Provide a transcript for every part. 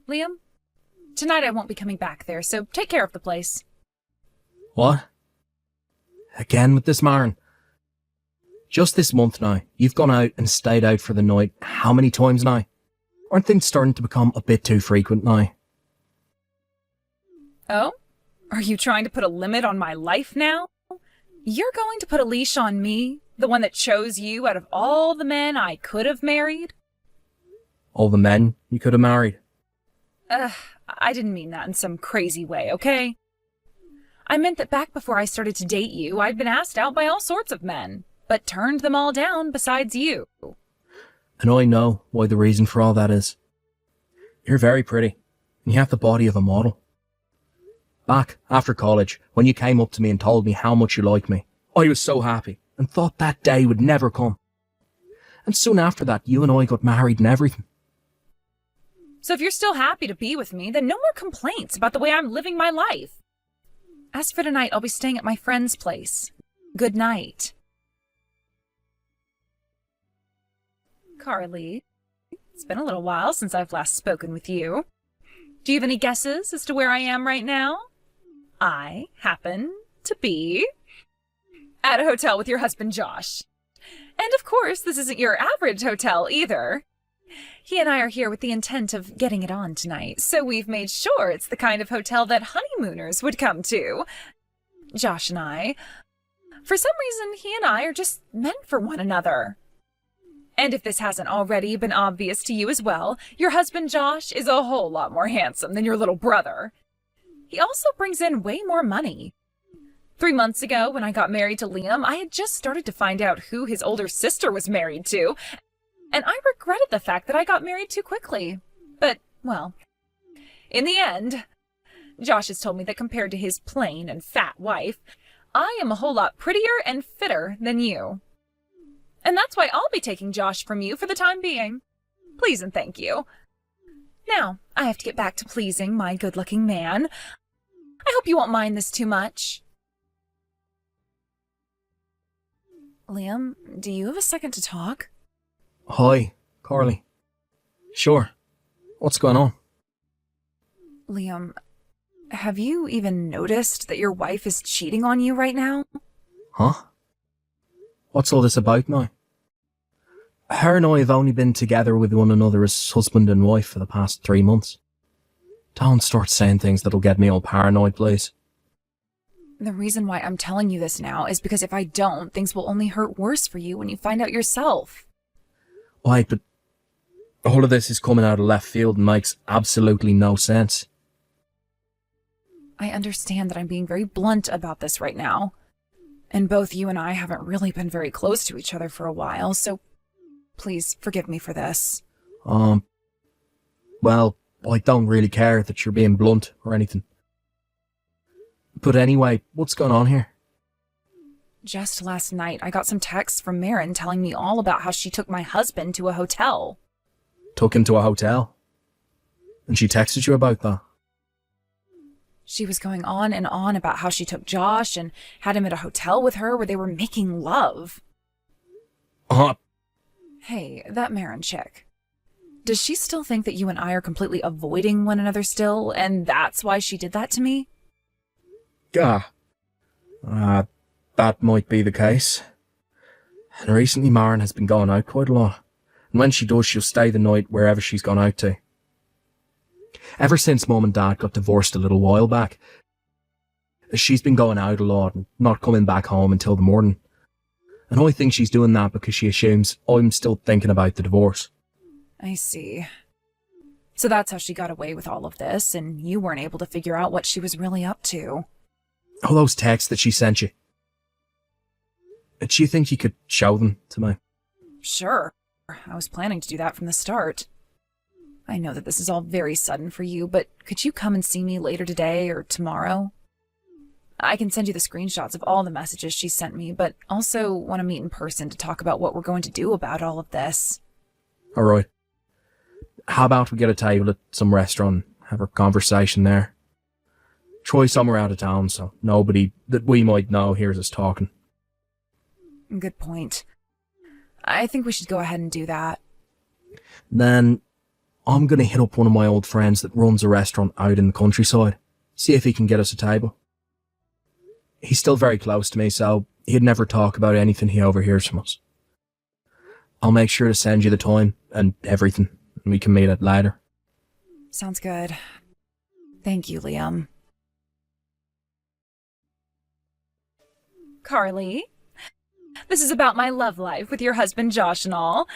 Liam, tonight I won't be coming back there, so take care of the place. What? Again with this Maren? Just this month now, you've gone out and stayed out for the night how many times now? Aren't things starting to become a bit too frequent now? Oh? Are you trying to put a limit on my life now? You're going to put a leash on me, the one that chose you out of all the men I could have married? All the men you could have married? I didn't mean that in some crazy way, okay? I meant that back before I started to date you, I'd been asked out by all sorts of men, but turned them all down besides you. And I know why the reason for all that is. You're very pretty, and you have the body of a model. Back after college, when you came up to me and told me how much you like me, I was so happy and thought that day would never come. And soon after that, you and I got married and everything. So if you're still happy to be with me, then no more complaints about the way I'm living my life. As for tonight, I'll be staying at my friend's place. Good night. Carly, it's been a little while since I've last spoken with you. Do you have any guesses as to where I am right now? I happen to be at a hotel with your husband, Josh. And of course, this isn't your average hotel either. He and I are here with the intent of getting it on tonight, so we've made sure it's the kind of hotel that honeymooners would come to. Josh and I. For some reason, he and I are just meant for one another. And if this hasn't already been obvious to you as well, your husband Josh is a whole lot more handsome than your little brother. He also brings in way more money. 3 months ago, when I got married to Liam, I had just started to find out who his older sister was married to, and I regretted the fact that I got married too quickly. But, well, in the end, Josh has told me that compared to his plain and fat wife, I am a whole lot prettier and fitter than you. And that's why I'll be taking Josh from you for the time being. Please and thank you. Now, I have to get back to pleasing my good-looking man. I hope you won't mind this too much. Liam, do you have a second to talk? Hi, Carly. Sure. What's going on? Liam, have you even noticed that your wife is cheating on you right now? Huh? What's all this about now? Her and I have only been together with one another as husband and wife for the past 3 months. Don't start saying things that'll get me all paranoid, please. The reason why I'm telling you this now is because if I don't, things will only hurt worse for you when you find out yourself. Why, but all of this is coming out of left field and makes absolutely no sense. I understand that I'm being very blunt about this right now. And both you and I haven't really been very close to each other for a while, so please forgive me for this. Well, I don't really care that you're being blunt or anything. But anyway, what's going on here? Just last night, I got some texts from Maren telling me all about how she took my husband to a hotel. Took him to a hotel? And she texted you about that? She was going on and on about how she took Josh and had him at a hotel with her where they were making love. Hey, that Maren chick. Does she still think that you and I are completely avoiding one another still, and that's why she did that to me? That might be the case. And recently Maren has been going out quite a lot. And when she does, she'll stay the night wherever she's gone out to. Ever since Mum and Dad got divorced a little while back, she's been going out a lot and not coming back home until the morning. And I think she's doing that because she assumes I'm still thinking about the divorce. I see. So that's how she got away with all of this, and you weren't able to figure out what she was really up to. All those texts that she sent you. Do you think you could show them to me? Sure. I was planning to do that from the start. I know that this is all very sudden for you, but could you come and see me later today or tomorrow? I can send you the screenshots of all the messages she sent me, but also want to meet in person to talk about what we're going to do about all of this. Alright. How about we get a table at some restaurant, have a conversation there? Try somewhere out of town so nobody that we might know hears us talking. Good point. I think we should go ahead and do that. Then I'm going to hit up one of my old friends that runs a restaurant out in the countryside, see if he can get us a table. He's still very close to me, so he'd never talk about anything he overhears from us. I'll make sure to send you the time and everything, and we can meet up later. Sounds good. Thank you, Liam. Carly, this is about my love life with your husband Josh and all.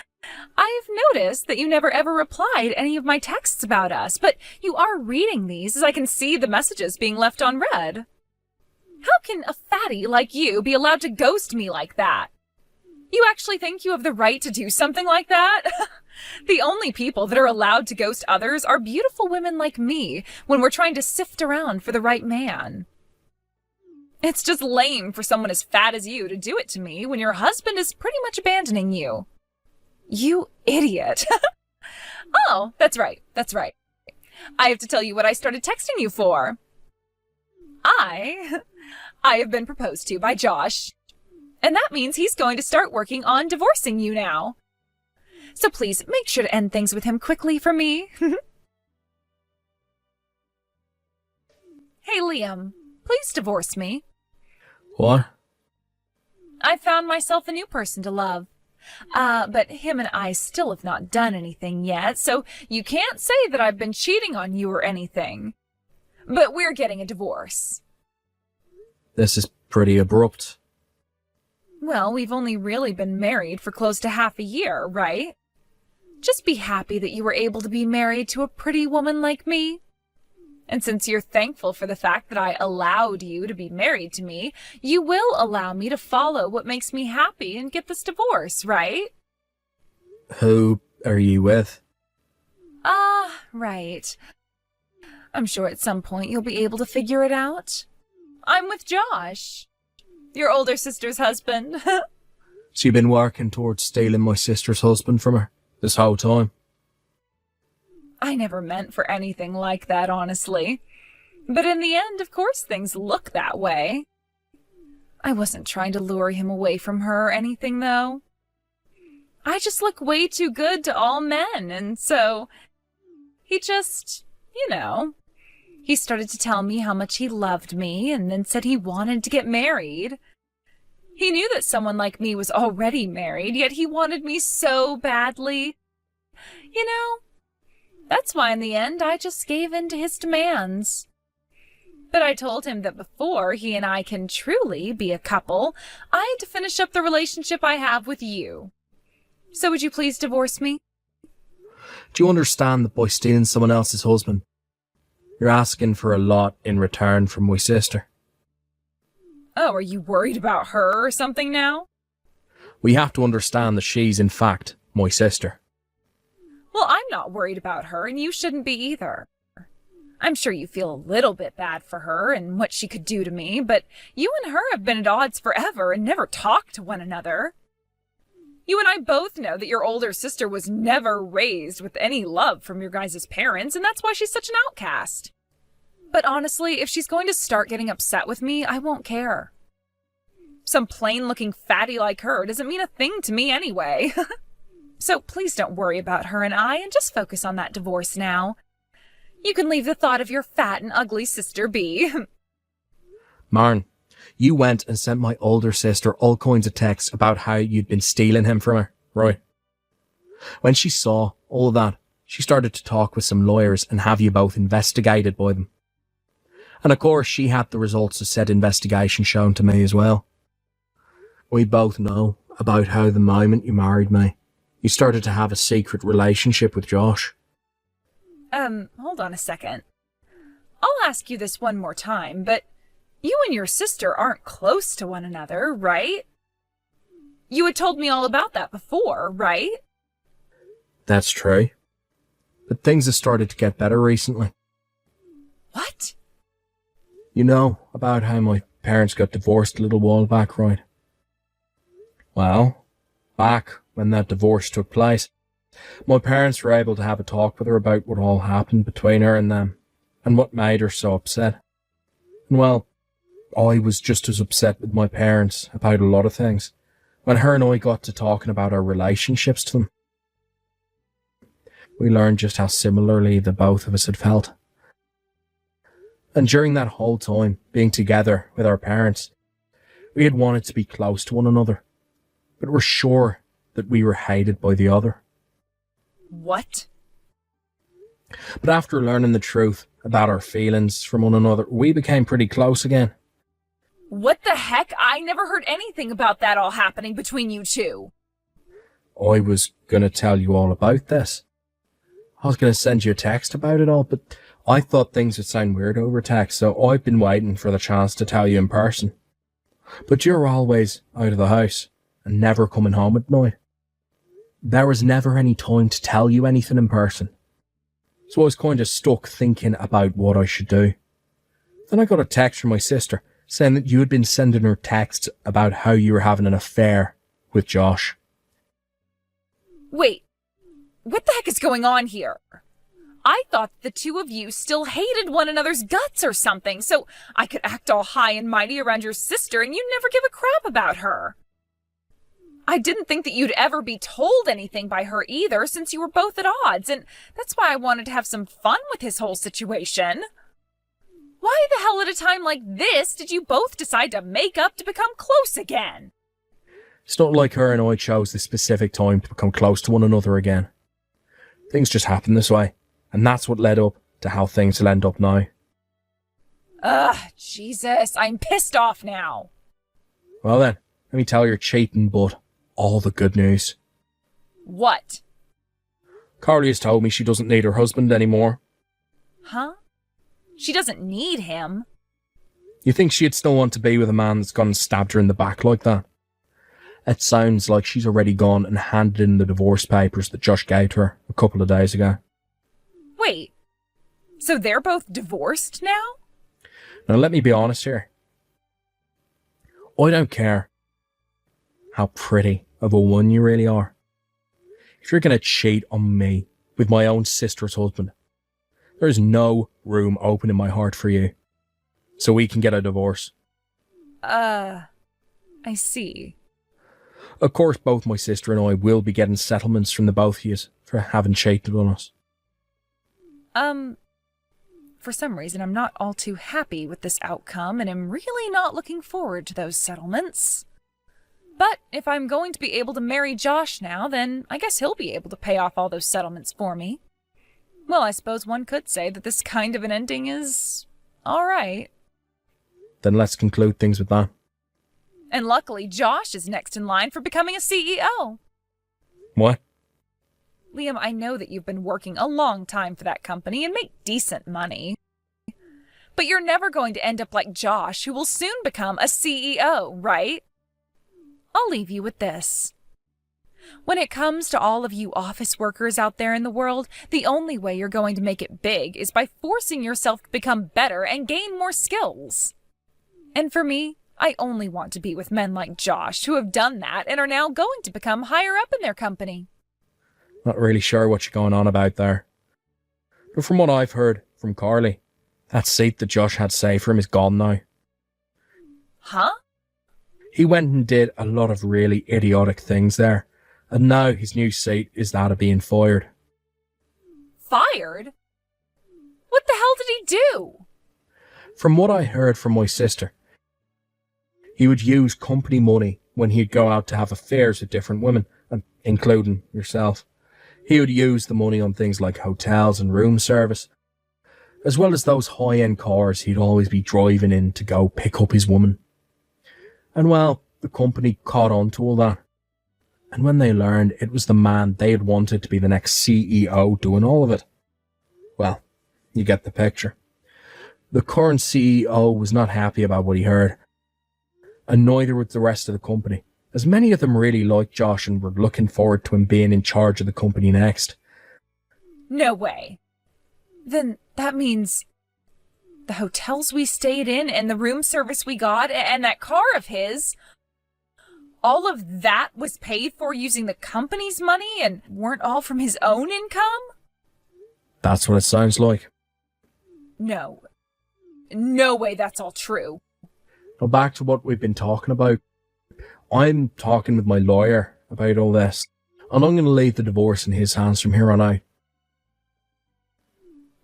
I've noticed that you never ever replied any of my texts about us, but you are reading these as I can see the messages being left unread. How can a fatty like you be allowed to ghost me like that? You actually think you have the right to do something like that? The only people that are allowed to ghost others are beautiful women like me when we're trying to sift around for the right man. It's just lame for someone as fat as you to do it to me when your husband is pretty much abandoning you. You idiot. Oh, that's right. I have to tell you what I started texting you for. I have been proposed to by Josh, and that means he's going to start working on divorcing you now. So please make sure to end things with him quickly for me. Hey, Liam, please divorce me. What? I found myself a new person to love. But him and I still have not done anything yet, so you can't say that I've been cheating on you or anything. But we're getting a divorce. This is pretty abrupt. Well, we've only really been married for close to half a year, right? Just be happy that you were able to be married to a pretty woman like me. And since you're thankful for the fact that I allowed you to be married to me, you will allow me to follow what makes me happy and get this divorce, right? Who are you with? Right. I'm sure at some point you'll be able to figure it out. I'm with Josh, your older sister's husband. So you've been working towards stealing my sister's husband from her this whole time? I never meant for anything like that, honestly. But in the end, of course, things look that way. I wasn't trying to lure him away from her or anything, though. I just look way too good to all men, and so he just, he started to tell me how much he loved me and then said he wanted to get married. He knew that someone like me was already married, yet he wanted me so badly. That's why in the end I just gave in to his demands. But I told him that before he and I can truly be a couple, I had to finish up the relationship I have with you. So would you please divorce me? Do you understand that by stealing someone else's husband, you're asking for a lot in return from my sister? Oh, are you worried about her or something now? We have to understand that she's in fact my sister. Well, I'm not worried about her, and you shouldn't be either. I'm sure you feel a little bit bad for her and what she could do to me, but you and her have been at odds forever and never talked to one another. You and I both know that your older sister was never raised with any love from your guys' parents, and that's why she's such an outcast. But honestly, if she's going to start getting upset with me, I won't care. Some plain-looking fatty like her doesn't mean a thing to me anyway. So please don't worry about her and I, and just focus on that divorce now. You can leave the thought of your fat and ugly sister be. Marn, you went and sent my older sister all kinds of texts about how you'd been stealing him from her, right? When she saw all of that, she started to talk with some lawyers and have you both investigated by them. And of course, she had the results of said investigation shown to me as well. We both know about how the moment you married me, you started to have a secret relationship with Josh. Hold on a second. I'll ask you this one more time, but you and your sister aren't close to one another, right? You had told me all about that before, right? That's true. But things have started to get better recently. What? You know about how my parents got divorced a little while back, right? Well, back when that divorce took place, my parents were able to have a talk with her about what all happened between her and them, and what made her so upset. And well, I was just as upset with my parents about a lot of things, when her and I got to talking about our relationships to them. we learned just how similarly the both of us had felt. And during that whole time, being together with our parents, we had wanted to be close to one another, but were sure that we were hated by the other. What? But after learning the truth about our feelings from one another, we became pretty close again. What the heck? I never heard anything about that all happening between you two. I was going to tell you all about this. I was going to send you a text about it all, but I thought things would sound weird over text, so I've been waiting for the chance to tell you in person. But you're always out of the house and never coming home at night. There was never any time to tell you anything in person. So I was kind of stuck thinking about what I should do. Then I got a text from my sister saying that you had been sending her texts about how you were having an affair with Josh. Wait, what the heck is going on here? I thought the two of you still hated one another's guts or something, so I could act all high and mighty around your sister and you'd never give a crap about her. I didn't think that you'd ever be told anything by her either, since you were both at odds, and that's why I wanted to have some fun with his whole situation. Why the hell at a time like this did you both decide to make up to become close again? It's not like her and I chose this specific time to become close to one another again. Things just happen this way, and that's what led up to how things will end up now. Ugh, Jesus, I'm pissed off now. Well then, let me tell your cheating butt all the good news. What? Carly has told me she doesn't need her husband anymore. Huh? She doesn't need him. You think she'd still want to be with a man that's gone and stabbed her in the back like that? It sounds like she's already gone and handed in the divorce papers that Josh gave to her a couple of days ago. Wait, so they're both divorced now? Now let me be honest here. I don't care how pretty of a woman you really are. If you're going to cheat on me with my own sister's husband, there is no room open in my heart for you. So we can get a divorce. I see. Of course, both my sister and I will be getting settlements from the both of you for having cheated on us. For some reason I'm not all too happy with this outcome and am really not looking forward to those settlements. But if I'm going to be able to marry Josh now, then I guess he'll be able to pay off all those settlements for me. Well, I suppose one could say that this kind of an ending is alright. Then let's conclude things with that. And luckily, Josh is next in line for becoming a CEO. What? Liam, I know that you've been working a long time for that company and make decent money. But you're never going to end up like Josh, who will soon become a CEO, right? I'll leave you with this. When it comes to all of you office workers out there in the world, the only way you're going to make it big is by forcing yourself to become better and gain more skills. And for me, I only want to be with men like Josh who have done that and are now going to become higher up in their company. Not really sure what you're going on about there. But from what I've heard from Carly, that seat that Josh had saved for him is gone now. Huh? He went and did a lot of really idiotic things there, and now his new seat is that of being fired. Fired? What the hell did he do? From what I heard from my sister, he would use company money when he'd go out to have affairs with different women, including yourself. He would use the money on things like hotels and room service, as well as those high-end cars he'd always be driving in to go pick up his woman. And well, the company caught on to all that. And when they learned it was the man they had wanted to be the next CEO doing all of it, well, you get the picture. The current CEO was not happy about what he heard, and neither was the rest of the company, as many of them really liked Josh and were looking forward to him being in charge of the company next. No way. Then that means the hotels we stayed in and the room service we got and that car of his, all of that was paid for using the company's money and weren't all from his own income? That's what it sounds like. No. No way that's all true. Now back to what we've been talking about. I'm talking with my lawyer about all this, and I'm going to leave the divorce in his hands from here on out.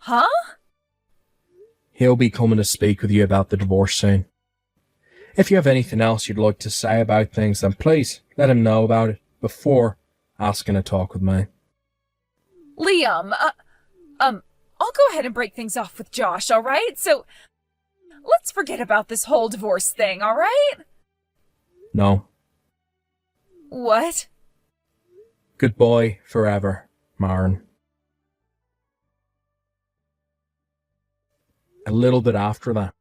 Huh? He'll be coming to speak with you about the divorce soon. If you have anything else you'd like to say about things, then please let him know about it before asking to talk with me. Liam, I'll go ahead and break things off with Josh, alright? So, let's forget about this whole divorce thing, alright? No. What? Goodbye forever, Maren. A little bit after that,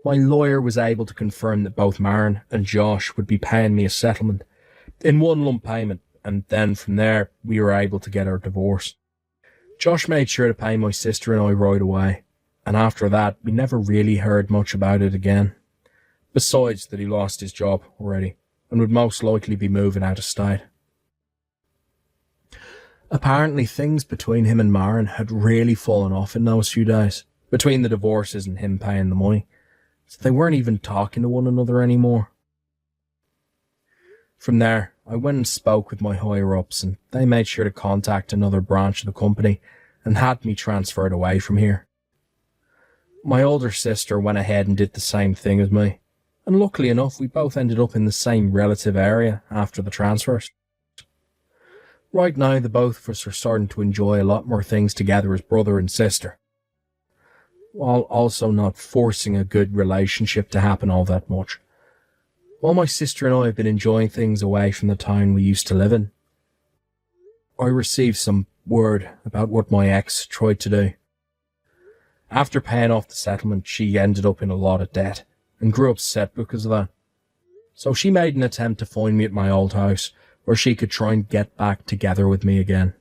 my lawyer was able to confirm that both Maren and Josh would be paying me a settlement in one lump payment, and then from there we were able to get our divorce. Josh made sure to pay my sister and I right away, and after that we never really heard much about it again. Besides that he lost his job already, and would most likely be moving out of state. Apparently things between him and Maren had really fallen off in those few days, between the divorces and him paying the money. So they weren't even talking to one another anymore. From there, I went and spoke with my higher-ups, and they made sure to contact another branch of the company and had me transferred away from here. My older sister went ahead and did the same thing as me, and luckily enough we both ended up in the same relative area after the transfers. Right now the both of us are starting to enjoy a lot more things together as brother and sister, while also not forcing a good relationship to happen all that much. While my sister and I have been enjoying things away from the town we used to live in, I received some word about what my ex tried to do. After paying off the settlement, she ended up in a lot of debt and grew upset because of that. So she made an attempt to find me at my old house where she could try and get back together with me again.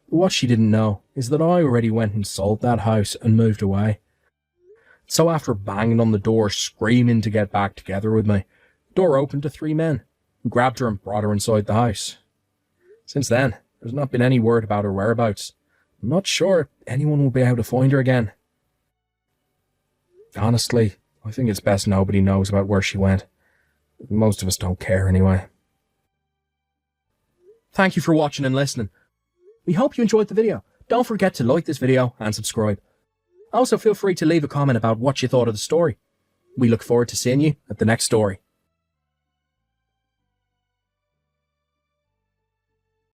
But what she didn't know is that I already went and sold that house and moved away. So after banging on the door, screaming to get back together with me, the door opened to 3 men, who grabbed her and brought her inside the house. Since then, there's not been any word about her whereabouts. I'm not sure if anyone will be able to find her again. Honestly, I think it's best nobody knows about where she went. Most of us don't care anyway. Thank you for watching and listening. We hope you enjoyed the video. Don't forget to like this video and subscribe. Also feel free to leave a comment about what you thought of the story. We look forward to seeing you at the next story.